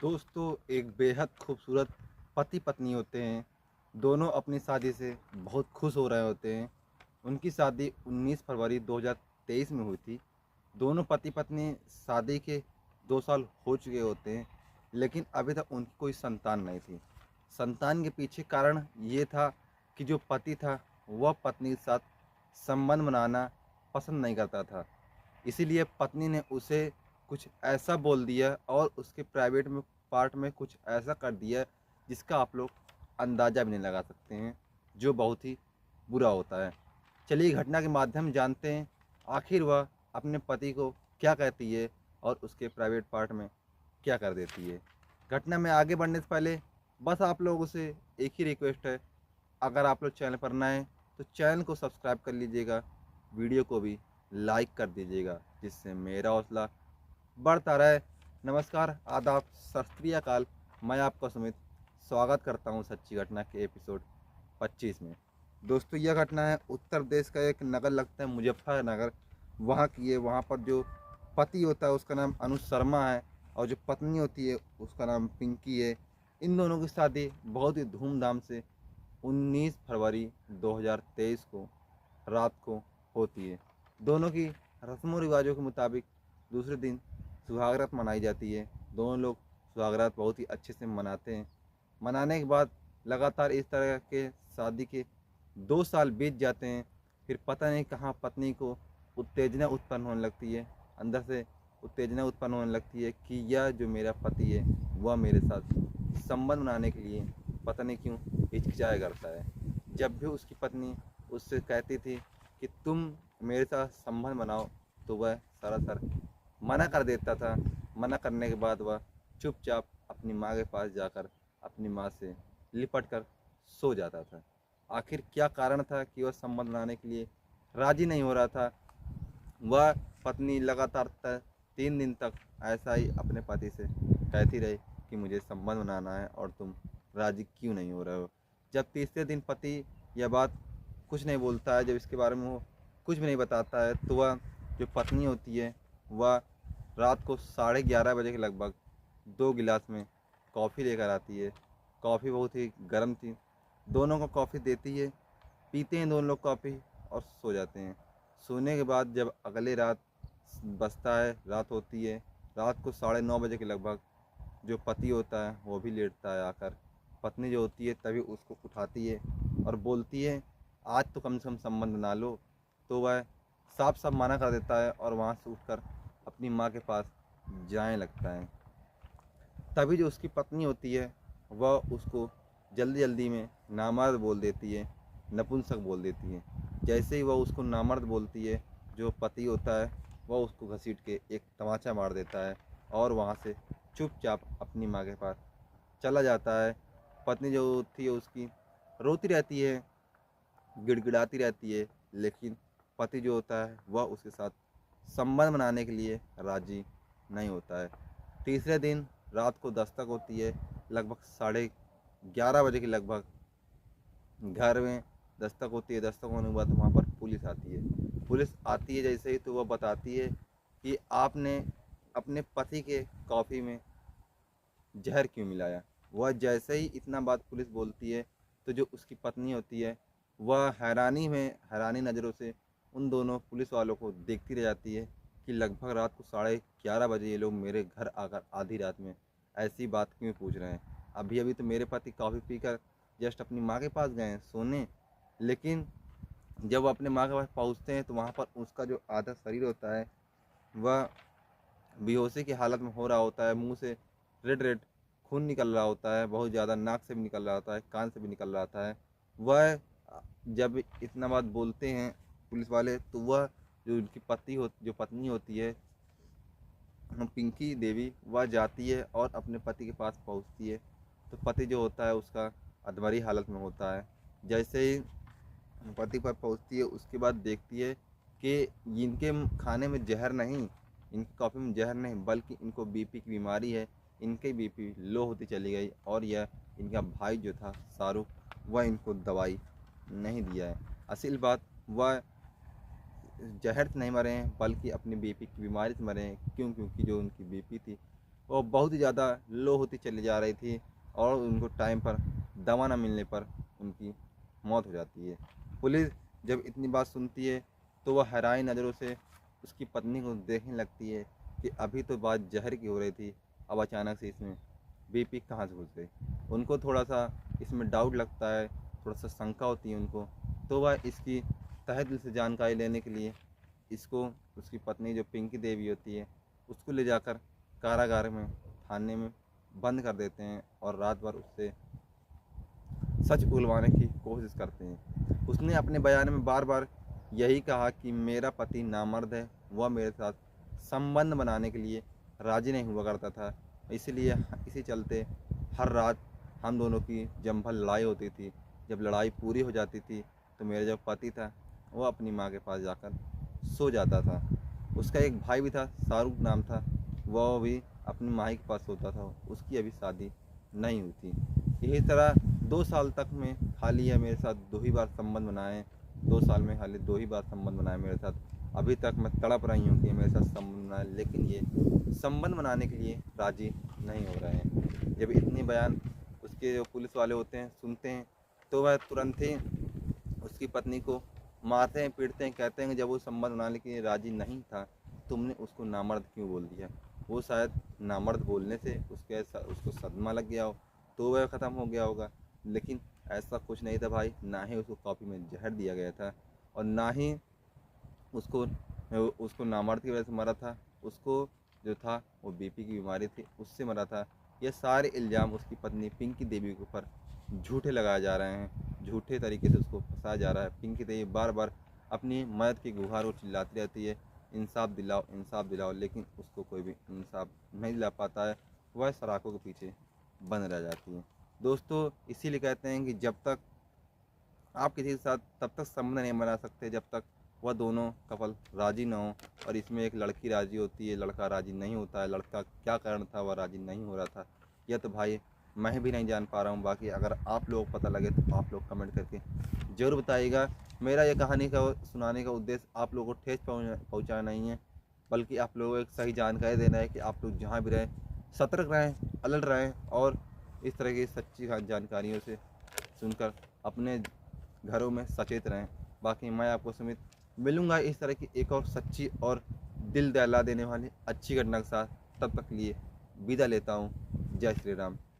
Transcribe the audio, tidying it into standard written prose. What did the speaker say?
दोस्तों, एक बेहद खूबसूरत पति पत्नी होते हैं। दोनों अपनी शादी से बहुत खुश हो रहे होते हैं। उनकी शादी 19 फरवरी 2023 में हुई थी। दोनों पति पत्नी शादी के 2 साल हो चुके होते हैं, लेकिन अभी तक उनकी कोई संतान नहीं थी। संतान के पीछे कारण ये था कि जो पति था वह पत्नी के साथ संबंध बनाना पसंद नहीं करता था। इसीलिए पत्नी ने उसे कुछ ऐसा बोल दिया और उसके प्राइवेट में पार्ट में कुछ ऐसा कर दिया जिसका आप लोग अंदाज़ा भी नहीं लगा सकते हैं, जो बहुत ही बुरा होता है। चलिए घटना के माध्यम जानते हैं आखिर वह अपने पति को क्या कहती है और उसके प्राइवेट पार्ट में क्या कर देती है। घटना में आगे बढ़ने से पहले बस आप लोगों से एक ही रिक्वेस्ट है, अगर आप लोग चैनल पर नए हैं तो चैनल को सब्सक्राइब कर लीजिएगा, वीडियो को भी लाइक कर दीजिएगा, जिससे मेरा हौसला बढ़ता रहे। नमस्कार, आदाब, सत श्री अकाल। मैं आपका सुमित स्वागत करता हूं सच्ची घटना के एपिसोड 25 में। दोस्तों, यह घटना है उत्तर प्रदेश का एक नगर लगता है मुजफ्फरनगर, वहाँ की है। वहाँ पर जो पति होता है उसका नाम अनुज शर्मा है और जो पत्नी होती है उसका नाम पिंकी है। इन दोनों की शादी बहुत ही धूमधाम से 19 फरवरी 2023 को रात को होती है। दोनों की रस्मों रिवाजों के मुताबिक दूसरे दिन सुहागरात मनाई जाती है। दोनों लोग सुहागरात बहुत ही अच्छे से मनाते हैं। मनाने के बाद लगातार इस तरह के शादी के 2 साल बीत जाते हैं। फिर पता नहीं कहाँ पत्नी को उत्तेजना उत्पन्न होने लगती है, अंदर से उत्तेजना उत्पन्न होने लगती है कि यह जो मेरा पति है वह मेरे साथ संबंध बनाने के लिए पता नहीं क्यों हिचकिचाया करता है। जब भी उसकी पत्नी उससे कहती थी कि तुम मेरे साथ संबंध बनाओ, तो वह सरासर मना कर देता था। मना करने के बाद वह चुपचाप अपनी माँ के पास जाकर अपनी माँ से लिपट कर सो जाता था। आखिर क्या कारण था कि वह संबंध बनाने के लिए राजी नहीं हो रहा था? वह पत्नी लगातार 3 दिन तक ऐसा ही अपने पति से कहती रही कि मुझे संबंध बनाना है और तुम राजी क्यों नहीं हो रहे हो। जब तीसरे दिन पति यह बात कुछ नहीं बोलता है, जब इसके बारे में वो कुछ भी नहीं बताता है, तो वह जो पत्नी होती है वह रात को 11:30 बजे के लगभग 2 गिलास में कॉफ़ी लेकर आती है। कॉफ़ी बहुत ही गर्म थी। दोनों को कॉफ़ी देती है, पीते हैं दोनों लोग कॉफ़ी और सो जाते हैं। सोने के बाद जब अगले रात बजता है, रात होती है, रात को 9:30 बजे के लगभग जो पति होता है वो भी लेटता है आकर। पत्नी जो होती है तभी उसको उठाती है और बोलती है आज तो कम से कम संबंध ना लो। तो वह साफ साफ मना कर देता है और वहाँ से उठकर अपनी माँ के पास जाने लगता है। तभी जो उसकी पत्नी होती है वह उसको जल्दी जल्दी में नामर्द बोल देती है, नपुंसक बोल देती है। जैसे ही वह उसको नामर्द बोलती है, जो पति होता है वह उसको घसीट के एक तमाचा मार देता है और वहाँ से चुपचाप अपनी माँ के पास चला जाता है। पत्नी जो थी उसकी रोती रहती है, गिड़गिड़ाती रहती है, लेकिन पति जो होता है वह उसके साथ संबंध बनाने के लिए राजी नहीं होता है। तीसरे दिन रात को दस्तक होती है, लगभग 11:30 बजे के लगभग घर में दस्तक होती है। दस्तक होने के बाद वहाँ पर पुलिस आती है। पुलिस आती है जैसे ही, तो वह बताती है कि आपने अपने पति के कॉफ़ी में जहर क्यों मिलाया। वह जैसे ही इतना बात पुलिस बोलती है, तो जो उसकी पत्नी होती है वह हैरानी नज़रों से उन दोनों पुलिस वालों को देखती रह जाती है कि लगभग रात को 11:30 बजे ये लोग मेरे घर आकर आधी रात में ऐसी बात क्यों पूछ रहे हैं। अभी अभी तो मेरे पति कॉफ़ी पीकर जस्ट अपनी माँ के पास गए हैं सोने, लेकिन जब वो अपने माँ के पास पहुँचते हैं तो वहाँ पर उसका जो आधा शरीर होता है वह बेहोशी की हालत में हो रहा होता है। मुंह से रेड रेड खून निकल रहा होता है, बहुत ज़्यादा नाक से भी निकल रहा होता है, कान से भी निकल रहा होता है। वह जब इतना बात बोलते हैं पुलिस वाले, तो वह जो उनकी जो पत्नी होती है पिंकी देवी, वह जाती है और अपने पति के पास पहुंचती है। तो पति जो होता है उसका अधमरी हालत में होता है। जैसे ही पति पर पहुंचती है उसके बाद देखती है कि इनके खाने में जहर नहीं, इनकी कॉफ़ी में जहर नहीं, बल्कि इनको बीपी की बीमारी है। इनकी बीपी लो होती चली गई और यह इनका भाई जो था शाहरुख, वह इनको दवाई नहीं दिया है। असल बात, वह जहर से नहीं मरे हैं बल्कि अपनी बीपी की बीमारी से मरे हैं। क्यों? क्योंकि जो उनकी बीपी थी वो बहुत ही ज़्यादा लो होती चली जा रही थी और उनको टाइम पर दवा न मिलने पर उनकी मौत हो जाती है। पुलिस जब इतनी बात सुनती है तो वह हैरानी नज़रों से उसकी पत्नी को देखने लगती है कि अभी तो बात जहर की हो रही थी, अब अचानक से इसमें बीपी कहाँ से घुस गई। उनको थोड़ा सा इसमें डाउट लगता है, थोड़ा सा शंका होती है उनको, तो वह इसकी तहे दिल से जानकारी लेने के लिए इसको उसकी पत्नी जो पिंकी देवी होती है उसको ले जाकर कारागार में थाने में बंद कर देते हैं और रात भर उससे सच उगलवाने की कोशिश करते हैं। उसने अपने बयान में बार बार यही कहा कि मेरा पति नामर्द है, वह मेरे साथ संबंध बनाने के लिए राजी नहीं हुआ करता था, इसलिए इसी चलते हर रात हम दोनों की जमभर लड़ाई होती थी। जब लड़ाई पूरी हो जाती थी तो मेरा जो पति था वह अपनी माँ के पास जाकर सो जाता था। उसका एक भाई भी था, शाहरुख नाम था, वह भी अपनी माँ के पास सोता था, उसकी अभी शादी नहीं हुई थी। यही तरह 2 साल तक में खाली है मेरे साथ 2 ही बार संबंध बनाए, 2 साल में खाली 2 ही बार संबंध बनाए मेरे साथ। अभी तक मैं तड़प रही हूँ कि मेरे साथ संबंध बनाए, लेकिन ये संबंध बनाने के लिए राजी नहीं हो रहे हैं। जब इतनी बयान उसके जो पुलिस वाले होते हैं सुनते हैं तो वह तुरंत ही उसकी पत्नी को मारते हैं, पीटते हैं, कहते हैं कि जब वो संबंध बनाने के लिए राजी नहीं था तुमने उसको नामर्द क्यों बोल दिया। वो शायद नामर्द बोलने से उसको सदमा लग गया हो तो वह ख़त्म हो गया होगा, लेकिन ऐसा कुछ नहीं था भाई। ना ही उसको कॉफ़ी में जहर दिया गया था और ना ही उसको उसको नामर्द की वजह से मरा था। उसको जो था वो बीपी की बीमारी थी, उससे मरा था। ये सारे इल्ज़ाम उसकी पत्नी पिंकी देवी के ऊपर झूठे लगाए जा रहे हैं, झूठे तरीके से उसको फंसाया जा रहा है। पिंकी देवी बार बार अपनी मदद की गुहार को चिल्लाती रहती है, इंसाफ दिलाओ इंसाफ दिलाओ, लेकिन उसको कोई भी इंसाफ नहीं दिला पाता है। वह सराखों के पीछे बंद रह जाती है। दोस्तों, इसीलिए कहते हैं कि जब तक आप किसी के साथ तब तक संबंध नहीं बना सकते जब तक वह दोनों कपल राज़ी ना हो। और इसमें एक लड़की राज़ी होती है, लड़का राज़ी नहीं होता है। लड़का क्या कारण था वह राज़ी नहीं हो रहा था, यह तो भाई मैं भी नहीं जान पा रहा हूँ। बाकी अगर आप लोग को पता लगे तो आप लोग कमेंट करके ज़रूर बताइएगा। मेरा यह कहानी का सुनाने का उद्देश्य आप लोगों को ठेस पहुँचाना नहीं है, बल्कि आप लोगों को एक सही जानकारी देना है कि आप लोग जहाँ भी रहें सतर्क रहें, अलर्ट रहें और इस तरह की सच्ची जानकारियों से सुनकर अपने घरों में सचेत रहें। बाकी मैं आपको सुमित मिलूँगा इस तरह की एक और सच्ची और दिल दहला देने वाली अच्छी घटना के साथ। तब तक लिए विदा लेता हूँ। जय श्री राम।